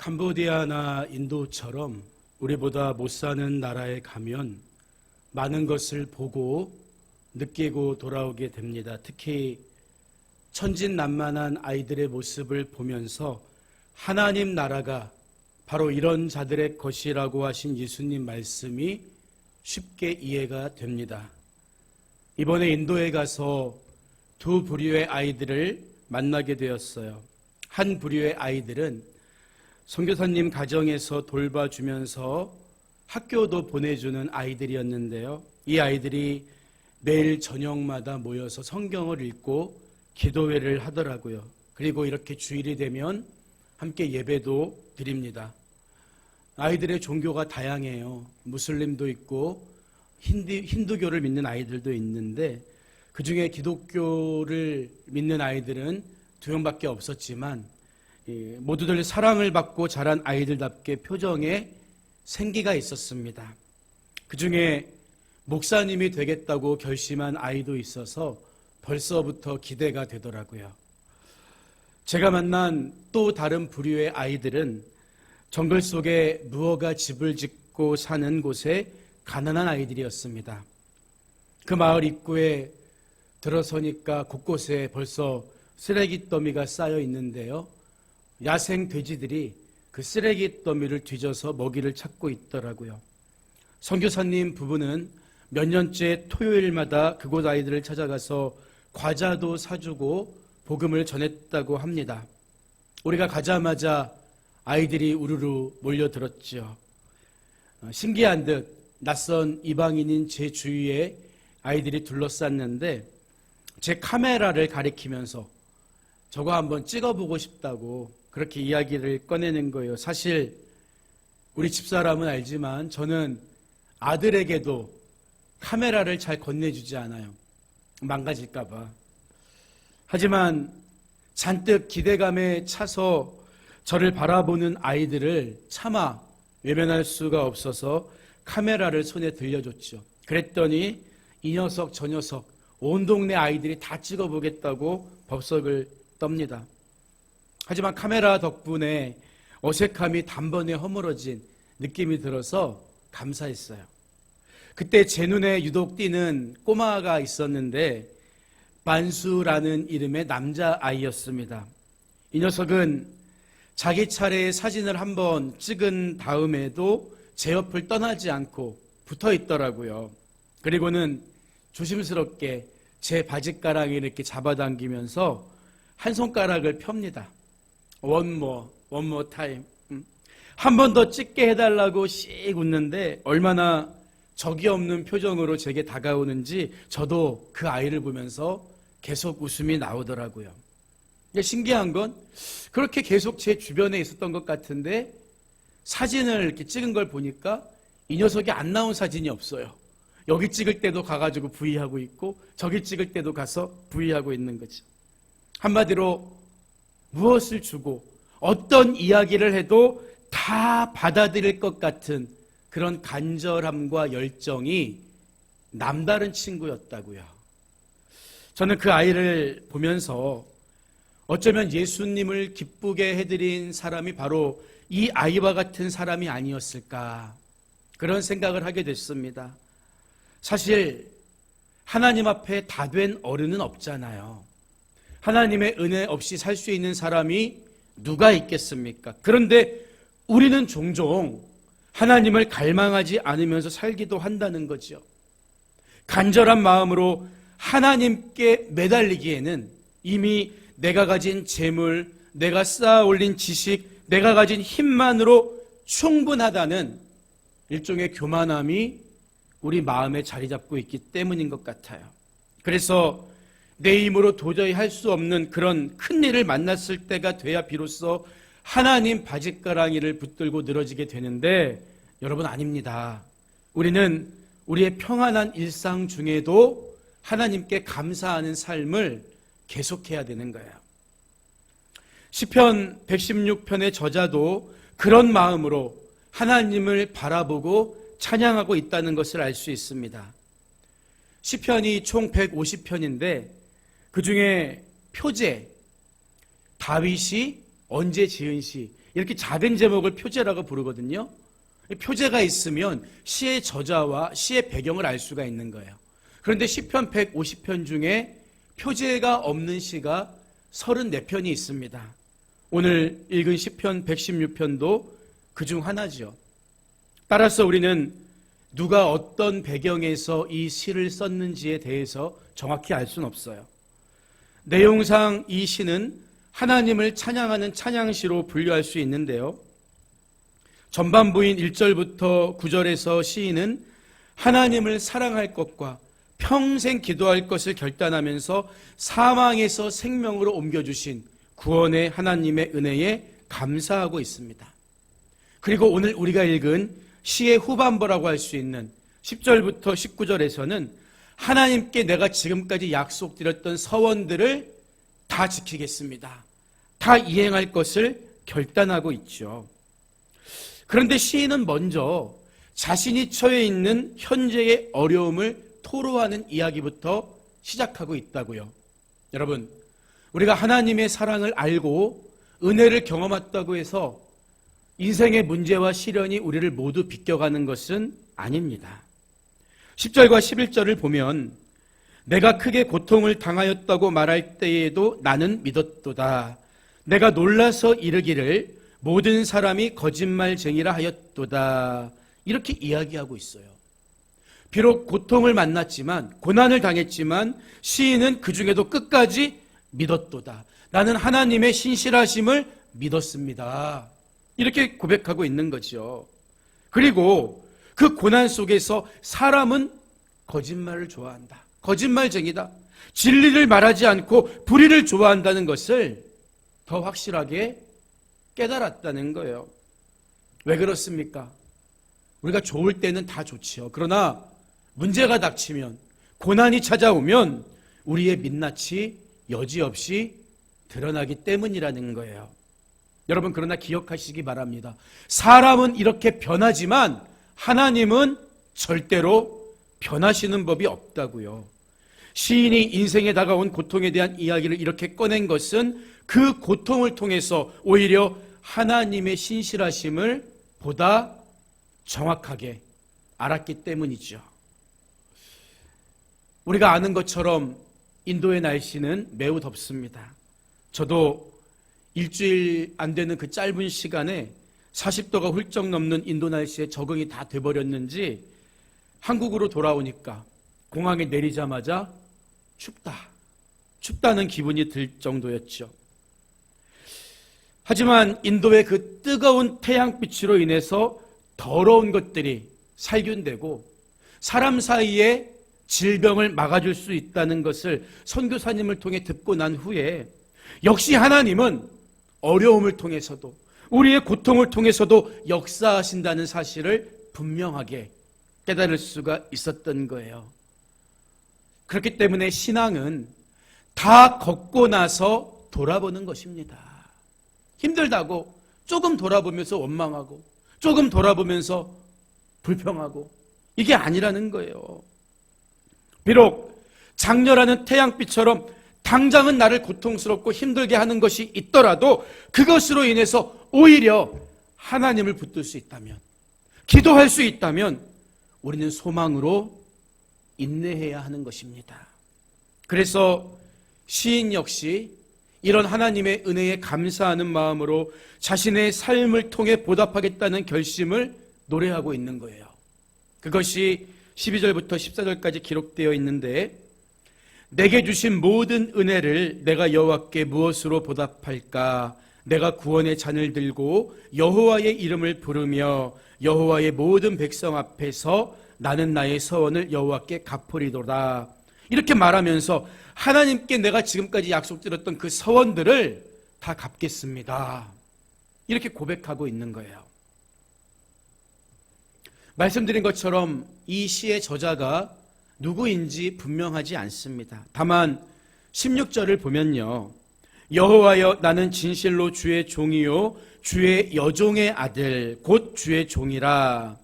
캄보디아나 인도처럼 우리보다 못 사는 나라에 가면 많은 것을 보고 느끼고 돌아오게 됩니다. 특히 천진난만한 아이들의 모습을 보면서 하나님 나라가 바로 이런 자들의 것이라고 하신 예수님 말씀이 쉽게 이해가 됩니다. 이번에 인도에 가서 두 부류의 아이들을 만나게 되었어요. 한 부류의 아이들은 선교사님 가정에서 돌봐주면서 학교도 보내주는 아이들이었는데요. 이 아이들이 매일 저녁마다 모여서 성경을 읽고 기도회를 하더라고요. 그리고 이렇게 주일이 되면 함께 예배도 드립니다. 아이들의 종교가 다양해요. 무슬림도 있고 힌두교를 믿는 아이들도 있는데 그중에 기독교를 믿는 아이들은 2명밖에 없었지만 모두들 사랑을 받고 자란 아이들답게 표정에 생기가 있었습니다. 그중에 목사님이 되겠다고 결심한 아이도 있어서 벌써부터 기대가 되더라고요. 제가 만난 또 다른 부류의 아이들은 정글 속에 무허가 집을 짓고 사는 곳에 가난한 아이들이었습니다. 그 마을 입구에 들어서니까 곳곳에 벌써 쓰레기 더미가 쌓여 있는데요. 야생 돼지들이 그 쓰레기 더미를 뒤져서 먹이를 찾고 있더라고요. 선교사님 부부는 몇 년째 토요일마다 그곳 아이들을 찾아가서 과자도 사주고 복음을 전했다고 합니다. 우리가 가자마자 아이들이 우르르 몰려들었죠. 신기한 듯 낯선 이방인인 제 주위에 아이들이 둘러쌌는데 제 카메라를 가리키면서 저거 한번 찍어보고 싶다고 그렇게 이야기를 꺼내는 거예요. 사실 우리 집사람은 알지만 저는 아들에게도 카메라를 잘 건네주지 않아요. 망가질까 봐. 하지만 잔뜩 기대감에 차서 저를 바라보는 아이들을 차마 외면할 수가 없어서 카메라를 손에 들려줬죠. 그랬더니 이 녀석 저 녀석 온 동네 아이들이 다 찍어보겠다고 법석을 떱니다. 하지만 카메라 덕분에 어색함이 단번에 허물어진 느낌이 들어서 감사했어요. 그때 제 눈에 유독 띄는 꼬마가 있었는데 만수라는 이름의 남자아이였습니다. 이 녀석은 자기 차례에 사진을 한번 찍은 다음에도 제 옆을 떠나지 않고 붙어 있더라고요. 그리고는 조심스럽게 제 바지가랑이를 이렇게 잡아당기면서 한 손가락을 펴니다. One more time. 한 번 더 찍게 해달라고 씩 웃는데 얼마나 적이 없는 표정으로 제게 다가오는지 저도 그 아이를 보면서 계속 웃음이 나오더라고요. 신기한 건 그렇게 계속 제 주변에 있었던 것 같은데 사진을 이렇게 찍은 걸 보니까 이 녀석이 안 나온 사진이 없어요. 여기 찍을 때도 가가지고 V하고 있고 저기 찍을 때도 가서 V하고 있는 거죠. 한마디로 무엇을 주고 어떤 이야기를 해도 다 받아들일 것 같은 그런 간절함과 열정이 남다른 친구였다고요. 저는 그 아이를 보면서 어쩌면 예수님을 기쁘게 해드린 사람이 바로 이 아이와 같은 사람이 아니었을까 그런 생각을 하게 됐습니다. 사실 하나님 앞에 다 된 어른은 없잖아요. 하나님의 은혜 없이 살 수 있는 사람이 누가 있겠습니까? 그런데 우리는 종종 하나님을 갈망하지 않으면서 살기도 한다는 거죠. 간절한 마음으로 하나님께 매달리기에는 이미 내가 가진 재물, 내가 쌓아 올린 지식, 내가 가진 힘만으로 충분하다는 일종의 교만함이 우리 마음에 자리 잡고 있기 때문인 것 같아요. 그래서 내 힘으로 도저히 할 수 없는 그런 큰 일을 만났을 때가 돼야 비로소 하나님 바짓가랑이를 붙들고 늘어지게 되는데 여러분 아닙니다. 우리는 우리의 평안한 일상 중에도 하나님께 감사하는 삶을 계속해야 되는 거예요. 시편 116편의 저자도 그런 마음으로 하나님을 바라보고 찬양하고 있다는 것을 알 수 있습니다. 시편이 총 150편인데 그중에 표제, 다윗이 언제 지은 시 이렇게 작은 제목을 표제라고 부르거든요. 표제가 있으면 시의 저자와 시의 배경을 알 수가 있는 거예요. 그런데 시편 150편 중에 표제가 없는 시가 34편이 있습니다. 오늘 읽은 시편 116편도 그중 하나죠. 따라서 우리는 누가 어떤 배경에서 이 시를 썼는지에 대해서 정확히 알 수는 없어요. 내용상 이 시는 하나님을 찬양하는 찬양시로 분류할 수 있는데요. 전반부인 1절부터 9절에서 시인은 하나님을 사랑할 것과 평생 기도할 것을 결단하면서 사망에서 생명으로 옮겨주신 구원의 하나님의 은혜에 감사하고 있습니다. 그리고 오늘 우리가 읽은 시의 후반부라고 할 수 있는 10절부터 19절에서는 하나님께 내가 지금까지 약속드렸던 서원들을 다 지키겠습니다. 다 이행할 것을 결단하고 있죠. 그런데 시인은 먼저 자신이 처해 있는 현재의 어려움을 토로하는 이야기부터 시작하고 있다고요. 여러분, 우리가 하나님의 사랑을 알고 은혜를 경험했다고 해서 인생의 문제와 시련이 우리를 모두 비껴가는 것은 아닙니다. 10절과 11절을 보면 내가 크게 고통을 당하였다고 말할 때에도 나는 믿었도다. 내가 놀라서 이르기를 모든 사람이 거짓말쟁이라 하였도다. 이렇게 이야기하고 있어요. 비록 고통을 만났지만, 고난을 당했지만 시인은 그 중에도 끝까지 믿었도다. 나는 하나님의 신실하심을 믿었습니다. 이렇게 고백하고 있는 거죠. 그리고 그 고난 속에서 사람은 거짓말을 좋아한다. 거짓말쟁이다. 진리를 말하지 않고 불의를 좋아한다는 것을 더 확실하게 깨달았다는 거예요. 왜 그렇습니까? 우리가 좋을 때는 다 좋지요. 그러나 문제가 닥치면, 고난이 찾아오면 우리의 민낯이 여지없이 드러나기 때문이라는 거예요. 여러분, 그러나 기억하시기 바랍니다. 사람은 이렇게 변하지만 하나님은 절대로 변하시는 법이 없다고요. 시인이 인생에 다가온 고통에 대한 이야기를 이렇게 꺼낸 것은 그 고통을 통해서 오히려 하나님의 신실하심을 보다 정확하게 알았기 때문이죠. 우리가 아는 것처럼 인도의 날씨는 매우 덥습니다. 저도 일주일 안 되는 그 짧은 시간에 40도가 훌쩍 넘는 인도 날씨에 적응이 다 돼버렸는지 한국으로 돌아오니까 공항에 내리자마자 춥다는 기분이 들 정도였죠. 하지만 인도의 그 뜨거운 태양빛으로 인해서 더러운 것들이 살균되고 사람 사이에 질병을 막아줄 수 있다는 것을 선교사님을 통해 듣고 난 후에 역시 하나님은 어려움을 통해서도 우리의 고통을 통해서도 역사하신다는 사실을 분명하게 깨달을 수가 있었던 거예요. 그렇기 때문에 신앙은 다 걷고 나서 돌아보는 것입니다. 힘들다고 조금 돌아보면서 원망하고 조금 돌아보면서 불평하고 이게 아니라는 거예요. 비록 장렬하는 태양빛처럼 당장은 나를 고통스럽고 힘들게 하는 것이 있더라도 그것으로 인해서 오히려 하나님을 붙들 수 있다면, 기도할 수 있다면 우리는 소망으로 인내해야 하는 것입니다. 그래서 시인 역시 이런 하나님의 은혜에 감사하는 마음으로 자신의 삶을 통해 보답하겠다는 결심을 노래하고 있는 거예요. 그것이 12절부터 14절까지 기록되어 있는데, 내게 주신 모든 은혜를 내가 여호와께 무엇으로 보답할까? 내가 구원의 잔을 들고 여호와의 이름을 부르며 여호와의 모든 백성 앞에서 나는 나의 서원을 여호와께 갚으리도다. 이렇게 말하면서 하나님께 내가 지금까지 약속드렸던 그 서원들을 다 갚겠습니다. 이렇게 고백하고 있는 거예요. 말씀드린 것처럼 이 시의 저자가 누구인지 분명하지 않습니다. 다만 16절을 보면요, 여호와여 나는 진실로 주의 종이요 주의 여종의 아들 곧 주의 종이라,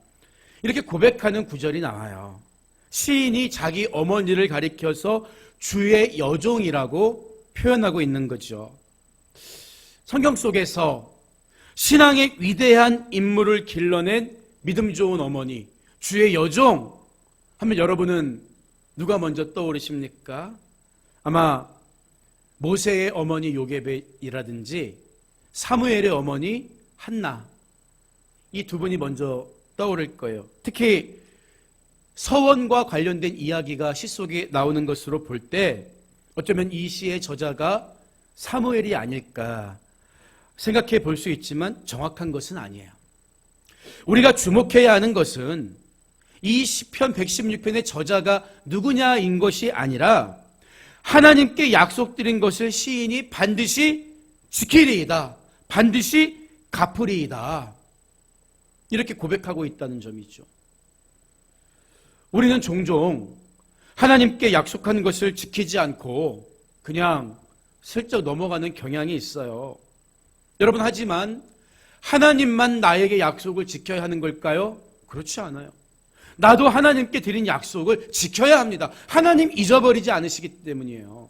이렇게 고백하는 구절이 나와요. 시인이 자기 어머니를 가리켜서 주의 여종이라고 표현하고 있는 거죠. 성경 속에서 신앙의 위대한 인물을 길러낸 믿음 좋은 어머니, 주의 여종 하면 여러분은 누가 먼저 떠오르십니까? 아마 모세의 어머니 요게벳이라든지 사무엘의 어머니 한나, 이 두 분이 먼저 떠오를 거예요. 특히 서원과 관련된 이야기가 시 속에 나오는 것으로 볼 때 어쩌면 이 시의 저자가 사무엘이 아닐까 생각해 볼 수 있지만 정확한 것은 아니에요. 우리가 주목해야 하는 것은 이 시편 116편의 저자가 누구냐인 것이 아니라 하나님께 약속드린 것을 시인이 반드시 지키리이다, 반드시 갚으리이다, 이렇게 고백하고 있다는 점이죠. 우리는 종종 하나님께 약속한 것을 지키지 않고 그냥 슬쩍 넘어가는 경향이 있어요. 여러분, 하지만 하나님만 나에게 약속을 지켜야 하는 걸까요? 그렇지 않아요. 나도 하나님께 드린 약속을 지켜야 합니다. 하나님 잊어버리지 않으시기 때문이에요.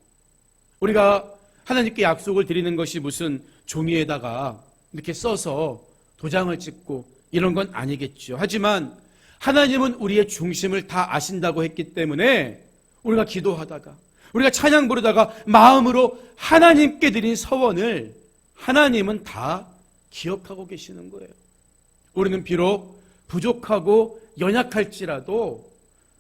우리가 하나님께 약속을 드리는 것이 무슨 종이에다가 이렇게 써서 도장을 찍고 이런 건 아니겠죠. 하지만 하나님은 우리의 중심을 다 아신다고 했기 때문에 우리가 기도하다가, 우리가 찬양 부르다가 마음으로 하나님께 드린 서원을 하나님은 다 기억하고 계시는 거예요. 우리는 비록 부족하고 연약할지라도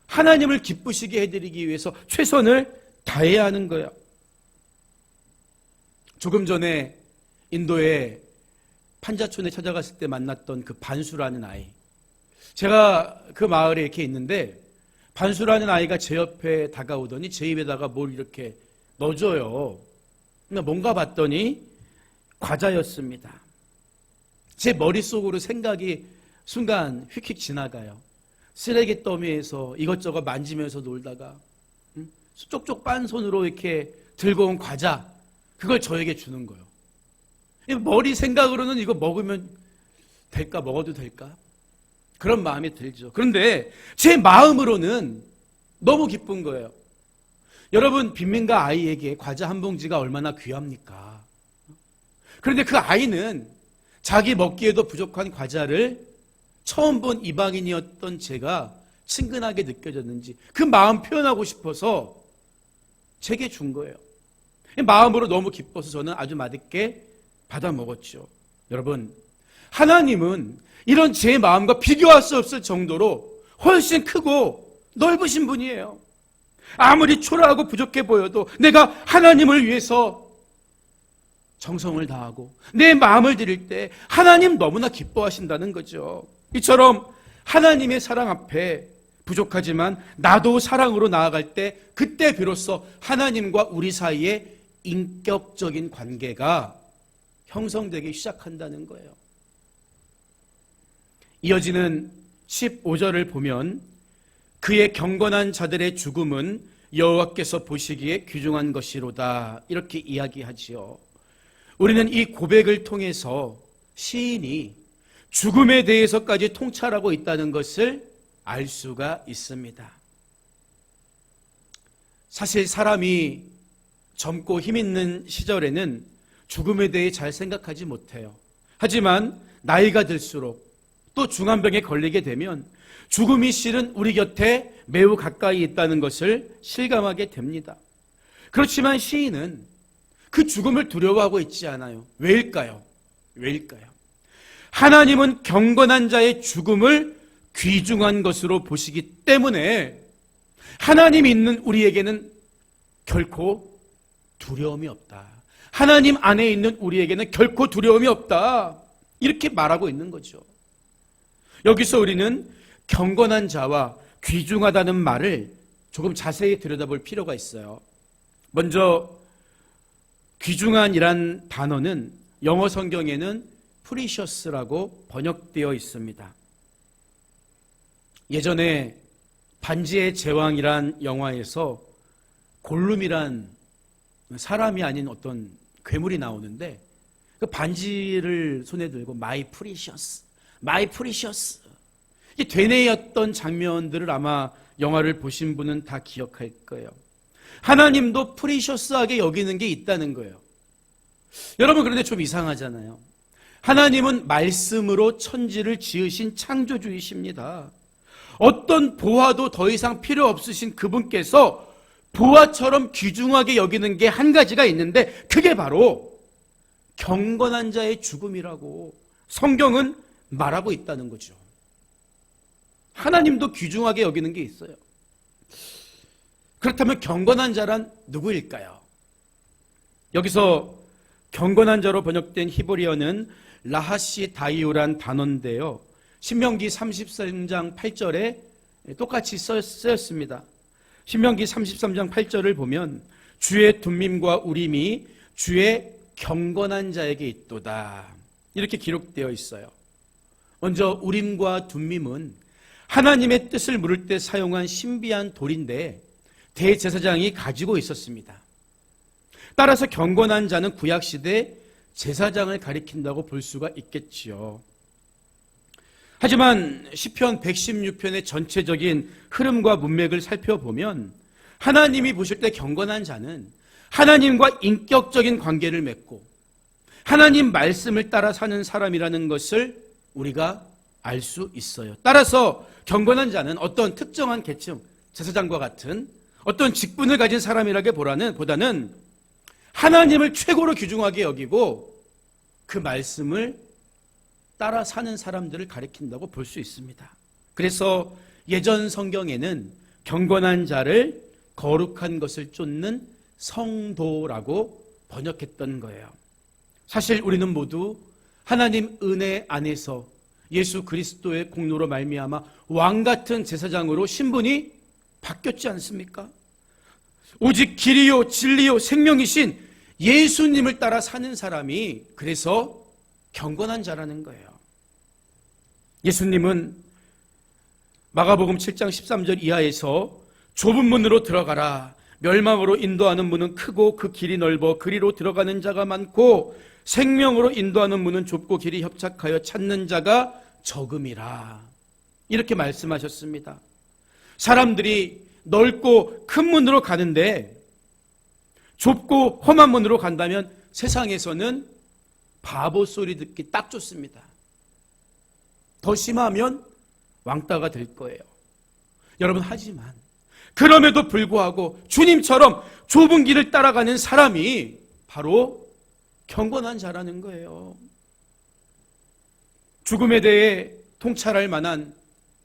하나님을 기쁘시게 해드리기 위해서 최선을 다해야 하는 거예요. 조금 전에 인도의 판자촌에 찾아갔을 때 만났던 그 반수라는 아이, 제가 그 마을에 이렇게 있는데 반수라는 아이가 제 옆에 다가오더니 제 입에다가 뭘 이렇게 넣어줘요. 뭔가 봤더니 과자였습니다. 제 머릿속으로 생각이 순간 휙휙 지나가요. 쓰레기 더미에서 이것저것 만지면서 놀다가 쪽쪽 빤 손으로 이렇게 들고 온 과자, 그걸 저에게 주는 거예요. 머리 생각으로는 이거 먹으면 될까, 먹어도 될까? 그런 마음이 들죠. 그런데 제 마음으로는 너무 기쁜 거예요. 여러분, 빈민가 아이에게 과자 한 봉지가 얼마나 귀합니까? 그런데 그 아이는 자기 먹기에도 부족한 과자를 처음 본 이방인이었던 제가 친근하게 느껴졌는지 그 마음 표현하고 싶어서 제게 준 거예요. 마음으로 너무 기뻐서 저는 아주 맛있게 받아 먹었죠. 여러분, 하나님은 이런 제 마음과 비교할 수 없을 정도로 훨씬 크고 넓으신 분이에요. 아무리 초라하고 부족해 보여도 내가 하나님을 위해서 정성을 다하고 내 마음을 드릴 때 하나님 너무나 기뻐하신다는 거죠. 이처럼 하나님의 사랑 앞에 부족하지만 나도 사랑으로 나아갈 때 그때 비로소 하나님과 우리 사이에 인격적인 관계가 형성되기 시작한다는 거예요. 이어지는 15절을 보면 그의 경건한 자들의 죽음은 여호와께서 보시기에 귀중한 것이로다, 이렇게 이야기하지요. 우리는 이 고백을 통해서 시인이 죽음에 대해서까지 통찰하고 있다는 것을 알 수가 있습니다. 사실 사람이 젊고 힘있는 시절에는 죽음에 대해 잘 생각하지 못해요. 하지만 나이가 들수록 또 중환병에 걸리게 되면 죽음이 실은 우리 곁에 매우 가까이 있다는 것을 실감하게 됩니다. 그렇지만 시인은 그 죽음을 두려워하고 있지 않아요. 왜일까요? 하나님은 경건한 자의 죽음을 귀중한 것으로 보시기 때문에 하나님 있는 우리에게는 결코 두려움이 없다. 하나님 안에 있는 우리에게는 결코 두려움이 없다. 이렇게 말하고 있는 거죠. 여기서 우리는 경건한 자와 귀중하다는 말을 조금 자세히 들여다볼 필요가 있어요. 먼저 귀중한이란 단어는 영어 성경에는 precious라고 번역되어 있습니다. 예전에 반지의 제왕이란 영화에서 골룸이란 사람이 아닌 어떤 괴물이 나오는데 그 반지를 손에 들고 my precious 이게 되뇌였던 장면들을 아마 영화를 보신 분은 다 기억할 거예요. 하나님도 프리셔스하게 여기는 게 있다는 거예요. 여러분, 그런데 좀 이상하잖아요. 하나님은 말씀으로 천지를 지으신 창조주이십니다. 어떤 보화도 더 이상 필요 없으신 그분께서 보화처럼 귀중하게 여기는 게 한 가지가 있는데 그게 바로 경건한 자의 죽음이라고 성경은 말하고 있다는 거죠. 하나님도 귀중하게 여기는 게 있어요. 그렇다면 경건한 자란 누구일까요? 여기서 경건한 자로 번역된 히브리어는 라하시 다이오란 단어인데요. 신명기 33장 8절에 똑같이 쓰였습니다. 신명기 33장 8절을 보면 주의 둠밈과 우림이 주의 경건한 자에게 있도다. 이렇게 기록되어 있어요. 먼저 우림과 둠밈은 하나님의 뜻을 물을 때 사용한 신비한 돌인데 대제사장이 가지고 있었습니다. 따라서 경건한 자는 구약시대 제사장을 가리킨다고 볼 수가 있겠지요. 하지만 시편 116편의 전체적인 흐름과 문맥을 살펴보면 하나님이 보실 때 경건한 자는 하나님과 인격적인 관계를 맺고 하나님 말씀을 따라 사는 사람이라는 것을 우리가 알 수 있어요. 따라서 경건한 자는 어떤 특정한 계층, 제사장과 같은 어떤 직분을 가진 사람이라기보다는 하나님을 최고로 귀중하게 여기고 그 말씀을 따라 사는 사람들을 가리킨다고 볼 수 있습니다. 그래서 예전 성경에는 경건한 자를 거룩한 것을 쫓는 성도라고 번역했던 거예요. 사실 우리는 모두 하나님 은혜 안에서 예수 그리스도의 공로로 말미암아 왕 같은 제사장으로 신분이 바뀌었지 않습니까? 오직 길이요 진리요 생명이신 예수님을 따라 사는 사람이 그래서 경건한 자라는 거예요. 예수님은 마가복음 7장 13절 이하에서 좁은 문으로 들어가라. 멸망으로 인도하는 문은 크고 그 길이 넓어 그리로 들어가는 자가 많고 생명으로 인도하는 문은 좁고 길이 협착하여 찾는 자가 적음이라. 이렇게 말씀하셨습니다. 사람들이 넓고 큰 문으로 가는데 좁고 험한 문으로 간다면 세상에서는 바보 소리 듣기 딱 좋습니다. 더 심하면 왕따가 될 거예요. 여러분, 하지만 그럼에도 불구하고 주님처럼 좁은 길을 따라가는 사람이 바로 경건한 자라는 거예요. 죽음에 대해 통찰할 만한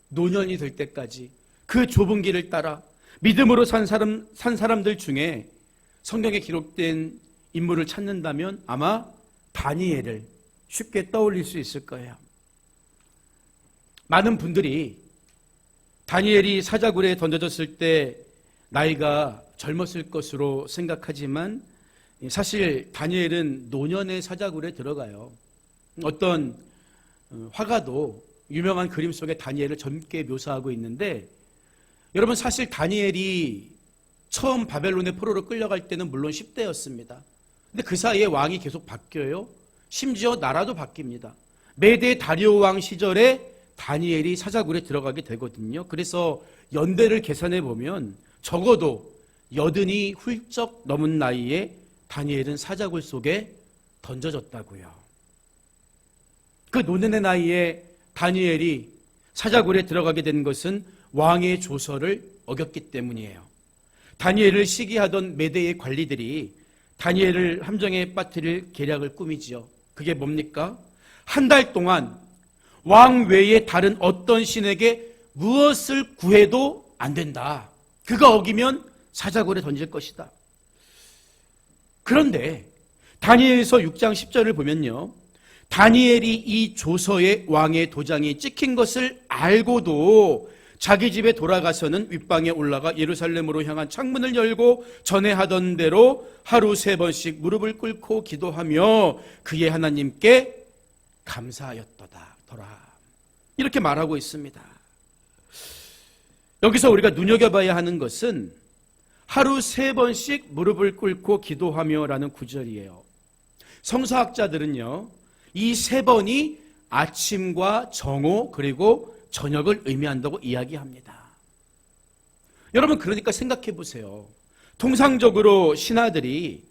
노년이 될 때까지 그 좁은 길을 따라 믿음으로 산 사람들 중에 성경에 기록된 인물을 찾는다면 아마 다니엘을 쉽게 떠올릴 수 있을 거예요. 많은 분들이 다니엘이 사자굴에 던져졌을 때 나이가 젊었을 것으로 생각하지만 사실 다니엘은 노년의 사자굴에 들어가요. 어떤 화가도 유명한 그림 속에 다니엘을 젊게 묘사하고 있는데 여러분, 사실 다니엘이 처음 바벨론의 포로로 끌려갈 때는 물론 10대였습니다. 근데 그 사이에 왕이 계속 바뀌어요. 심지어 나라도 바뀝니다. 메대 다리오 왕 시절에 다니엘이 사자굴에 들어가게 되거든요. 그래서 연대를 계산해 보면 적어도 80이 훌쩍 넘은 나이에 다니엘은 사자굴 속에 던져졌다고요. 그 노년의 나이에 다니엘이 사자굴에 들어가게 된 것은 왕의 조서를 어겼기 때문이에요. 다니엘을 시기하던 메대의 관리들이 다니엘을 함정에 빠뜨릴 계략을 꾸미지요. 그게 뭡니까? 한 달 동안 왕 외에 다른 어떤 신에게 무엇을 구해도 안 된다. 그가 어기면 사자굴에 던질 것이다. 그런데 다니엘서 6장 10절을 보면요, 다니엘이 이 조서에 왕의 도장이 찍힌 것을 알고도 자기 집에 돌아가서는 윗방에 올라가 예루살렘으로 향한 창문을 열고 전에 하던 대로 하루 3번씩 무릎을 꿇고 기도하며 그의 하나님께 감사하였더라. 이렇게 말하고 있습니다. 여기서 우리가 눈여겨봐야 하는 것은 하루 3번씩 무릎을 꿇고 기도하며 라는 구절이에요. 성서학자들은요, 이 3번이 아침과 정오 그리고 저녁을 의미한다고 이야기합니다. 여러분, 그러니까 생각해 보세요. 통상적으로 신하들이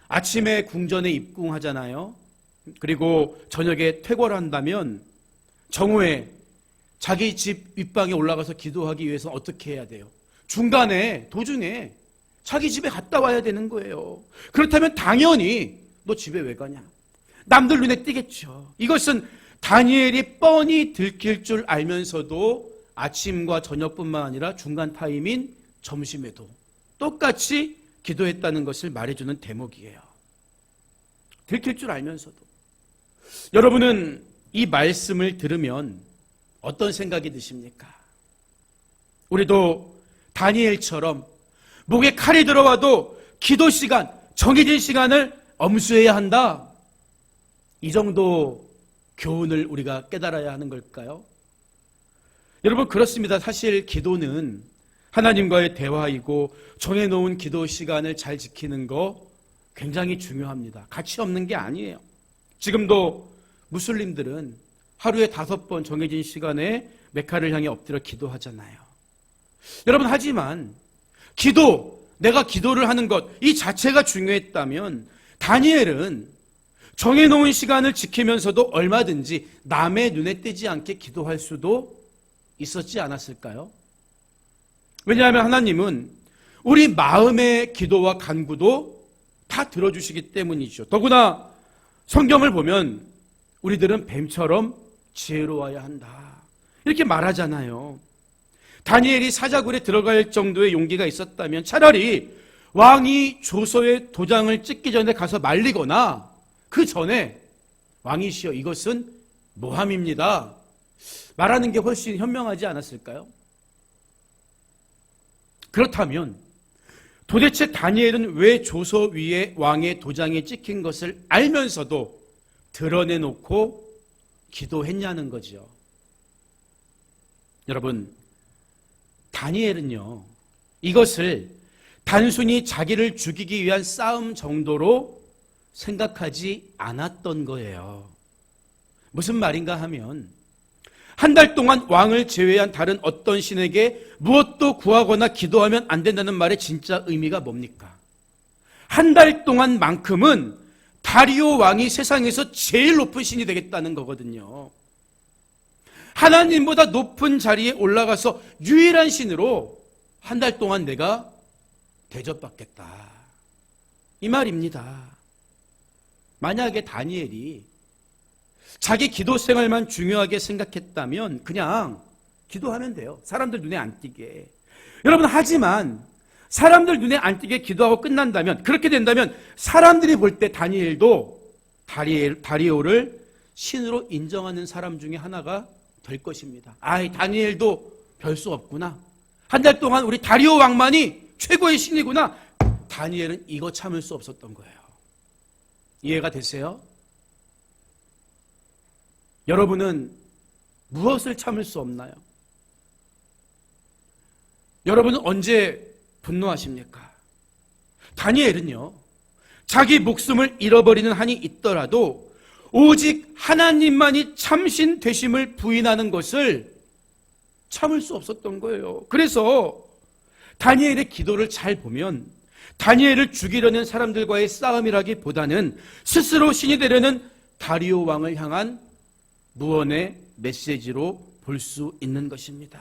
아침에 궁전에 입궁하잖아요. 그리고 저녁에 퇴거를 한다면 정오에 자기 집 윗방에 올라가서 기도하기 위해서 어떻게 해야 돼요? 중간에 도중에 자기 집에 갔다 와야 되는 거예요. 그렇다면 당연히 너 집에 왜 가냐? 남들 눈에 띄겠죠. 이것은 다니엘이 뻔히 들킬 줄 알면서도 아침과 저녁뿐만 아니라 중간 타임인 점심에도 똑같이 기도했다는 것을 말해주는 대목이에요. 들킬 줄 알면서도. 여러분은 이 말씀을 들으면 어떤 생각이 드십니까? 우리도 다니엘처럼 목에 칼이 들어와도 기도 시간, 정해진 시간을 엄수해야 한다. 이 정도 교훈을 우리가 깨달아야 하는 걸까요? 여러분, 그렇습니다. 사실 기도는 하나님과의 대화이고 정해놓은 기도 시간을 잘 지키는 거 굉장히 중요합니다. 가치 없는 게 아니에요. 지금도 무슬림들은 하루에 5번 정해진 시간에 메카를 향해 엎드려 기도하잖아요. 여러분, 하지만 기도, 내가 기도를 하는 것, 이 자체가 중요했다면 다니엘은 정해놓은 시간을 지키면서도 얼마든지 남의 눈에 띄지 않게 기도할 수도 있었지 않았을까요? 왜냐하면 하나님은 우리 마음의 기도와 간구도 다 들어주시기 때문이죠. 더구나 성경을 보면 우리들은 뱀처럼 지혜로워야 한다, 이렇게 말하잖아요. 다니엘이 사자굴에 들어갈 정도의 용기가 있었다면 차라리 왕이 조서에 도장을 찍기 전에 가서 말리거나 그 전에 왕이시여 이것은 모함입니다 말하는 게 훨씬 현명하지 않았을까요? 그렇다면 도대체 다니엘은 왜 조서 위에 왕의 도장이 찍힌 것을 알면서도 드러내놓고 기도했냐는 거죠. 여러분, 다니엘은요, 이것을 단순히 자기를 죽이기 위한 싸움 정도로 생각하지 않았던 거예요. 무슨 말인가 하면 한 달 동안 왕을 제외한 다른 어떤 신에게 무엇도 구하거나 기도하면 안 된다는 말의 진짜 의미가 뭡니까? 한 달 동안만큼은 다리오 왕이 세상에서 제일 높은 신이 되겠다는 거거든요. 하나님보다 높은 자리에 올라가서 유일한 신으로 한 달 동안 내가 대접받겠다, 이 말입니다. 만약에 다니엘이 자기 기도 생활만 중요하게 생각했다면 그냥 기도하면 돼요. 사람들 눈에 안 띄게. 여러분, 하지만 사람들 눈에 안 띄게 기도하고 끝난다면, 그렇게 된다면 사람들이 볼 때 다니엘도 다리오를 신으로 인정하는 사람 중에 하나가 될 것입니다. 아이, 다니엘도 별 수 없구나. 한 달 동안 우리 다리오 왕만이 최고의 신이구나. 다니엘은 이거 참을 수 없었던 거예요. 이해가 되세요? 여러분은 무엇을 참을 수 없나요? 여러분은 언제 분노하십니까? 다니엘은요, 자기 목숨을 잃어버리는 한이 있더라도 오직 하나님만이 참신 되심을 부인하는 것을 참을 수 없었던 거예요. 그래서 다니엘의 기도를 잘 보면 다니엘을 죽이려는 사람들과의 싸움이라기보다는 스스로 신이 되려는 다리오 왕을 향한 무언의 메시지로 볼 수 있는 것입니다.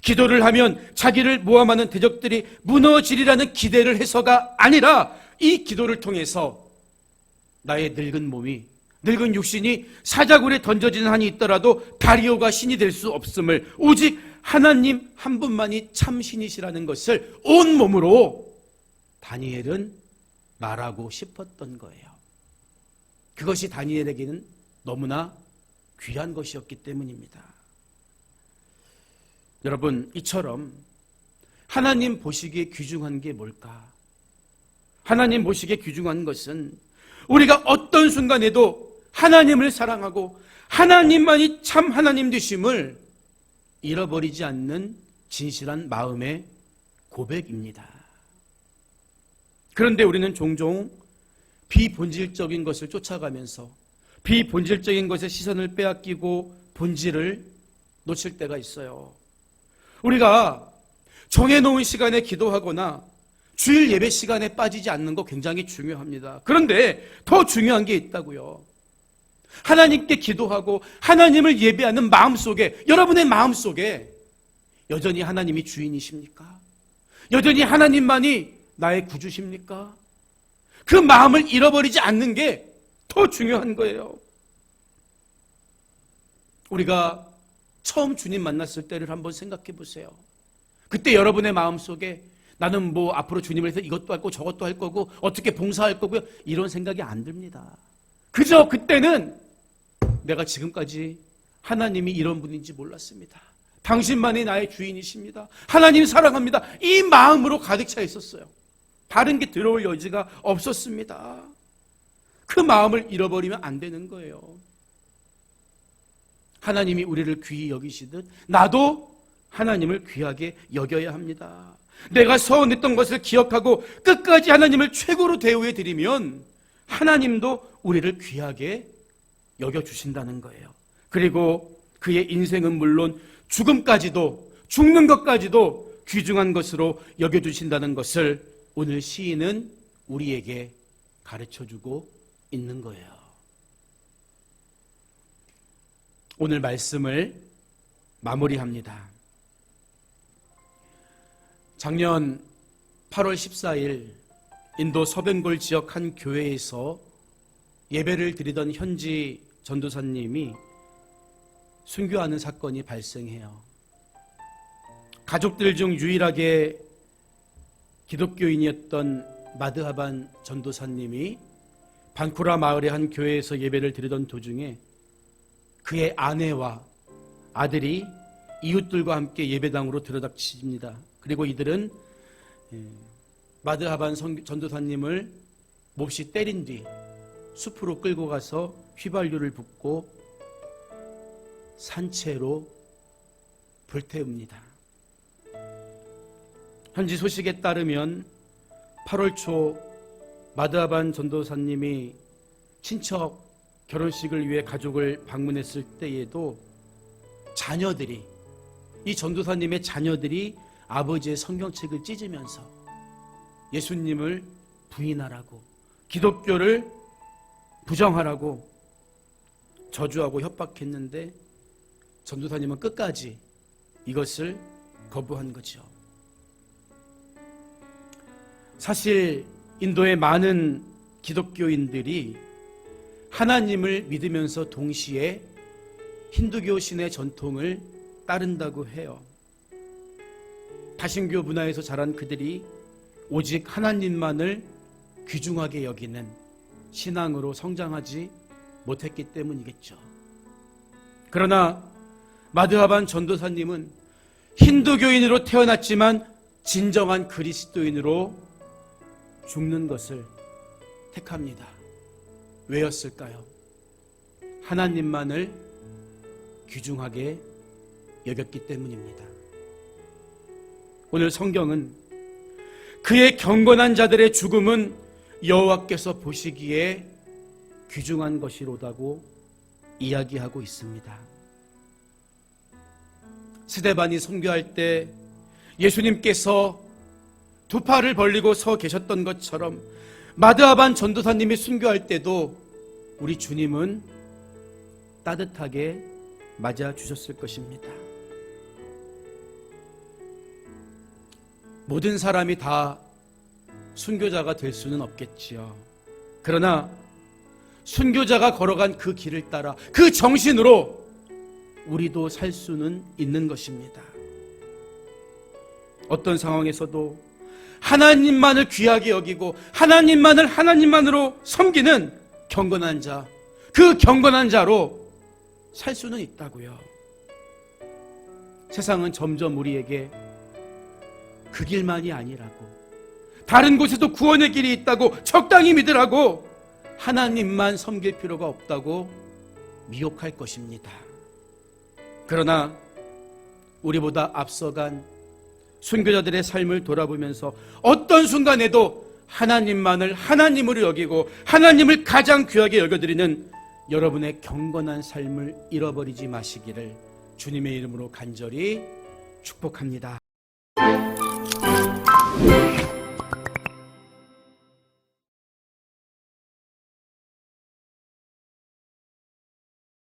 기도를 하면 자기를 모함하는 대적들이 무너지리라는 기대를 해서가 아니라 이 기도를 통해서 나의 늙은 몸이, 늙은 육신이 사자굴에 던져지는 한이 있더라도 다리오가 신이 될 수 없음을, 오직 하나님 한 분만이 참 신이시라는 것을 온몸으로 다니엘은 말하고 싶었던 거예요. 그것이 다니엘에게는 너무나 귀한 것이었기 때문입니다. 여러분, 이처럼 하나님 보시기에 귀중한 게 뭘까? 하나님 보시기에 귀중한 것은 우리가 어떤 순간에도 하나님을 사랑하고 하나님만이 참 하나님 되심을 잃어버리지 않는 진실한 마음의 고백입니다. 그런데 우리는 종종 비본질적인 것을 쫓아가면서 비본질적인 것에 시선을 빼앗기고 본질을 놓칠 때가 있어요. 우리가 정해놓은 시간에 기도하거나 주일 예배 시간에 빠지지 않는 거 굉장히 중요합니다. 그런데 더 중요한 게 있다고요. 하나님께 기도하고 하나님을 예배하는 마음속에, 여러분의 마음속에 여전히 하나님이 주인이십니까? 여전히 하나님만이 나의 구주십니까? 그 마음을 잃어버리지 않는 게 더 중요한 거예요. 우리가 처음 주님 만났을 때를 한번 생각해 보세요. 그때 여러분의 마음속에 나는 뭐 앞으로 주님을 위해서 이것도 할 거고 저것도 할 거고 어떻게 봉사할 거고요, 이런 생각이 안 듭니다. 그저 그때는 내가 지금까지 하나님이 이런 분인지 몰랐습니다. 당신만이 나의 주인이십니다. 하나님 사랑합니다. 이 마음으로 가득 차 있었어요. 다른 게 들어올 여지가 없었습니다. 그 마음을 잃어버리면 안 되는 거예요. 하나님이 우리를 귀히 여기시듯 나도 하나님을 귀하게 여겨야 합니다. 내가 서운했던 것을 기억하고 끝까지 하나님을 최고로 대우해 드리면 하나님도 우리를 귀하게 여겨주신다는 거예요. 그리고 그의 인생은 물론 죽음까지도, 죽는 것까지도 귀중한 것으로 여겨주신다는 것을 오늘 시인은 우리에게 가르쳐주고 있는 거예요. 오늘 말씀을 마무리합니다. 작년 8월 14일 인도 서ben골 지역 한 교회에서 예배를 드리던 현지 전도사님이 순교하는 사건이 발생해요. 가족들 중 유일하게 기독교인이었던 마드하반 전도사님이 반쿠라 마을의 한 교회에서 예배를 드리던 도중에 그의 아내와 아들이 이웃들과 함께 예배당으로 들어닥칩니다. 그리고 이들은 마드하반 전도사님을 몹시 때린 뒤 숲으로 끌고 가서 휘발유를 붓고 산채로 불태웁니다. 현지 소식에 따르면 8월 초 마드하반 전도사님이 친척 결혼식을 위해 가족을 방문했을 때에도 자녀들이, 이 전도사님의 자녀들이 아버지의 성경책을 찢으면서 예수님을 부인하라고, 기독교를 부정하라고 저주하고 협박했는데 전도사님은 끝까지 이것을 거부한 거죠. 사실 인도의 많은 기독교인들이 하나님을 믿으면서 동시에 힌두교 신의 전통을 따른다고 해요. 다신교 문화에서 자란 그들이 오직 하나님만을 귀중하게 여기는 신앙으로 성장하지 못했기 때문이겠죠. 그러나 마드하반 전도사님은 힌두교인으로 태어났지만 진정한 그리스도인으로 죽는 것을 택합니다. 왜였을까요? 하나님만을 귀중하게 여겼기 때문입니다. 오늘 성경은 그의 경건한 자들의 죽음은 여호와께서 보시기에 귀중한 것이로다고 이야기하고 있습니다. 스데반이 선교할 때 예수님께서 두 팔을 벌리고 서 계셨던 것처럼 마드하반 전도사님이 순교할 때도 우리 주님은 따뜻하게 맞아주셨을 것입니다. 모든 사람이 다 순교자가 될 수는 없겠지요. 그러나 순교자가 걸어간 그 길을 따라 그 정신으로 우리도 살 수는 있는 것입니다. 어떤 상황에서도 하나님만을 귀하게 여기고 하나님만을 하나님만으로 섬기는 경건한 자, 그 경건한 자로 살 수는 있다고요. 세상은 점점 우리에게 그 길만이 아니라고, 다른 곳에도 구원의 길이 있다고 적당히 믿으라고, 하나님만 섬길 필요가 없다고 미혹할 것입니다. 그러나 우리보다 앞서간 순교자들의 삶을 돌아보면서 어떤 순간에도 하나님만을 하나님으로 여기고 하나님을 가장 귀하게 여겨드리는 여러분의 경건한 삶을 잃어버리지 마시기를 주님의 이름으로 간절히 축복합니다.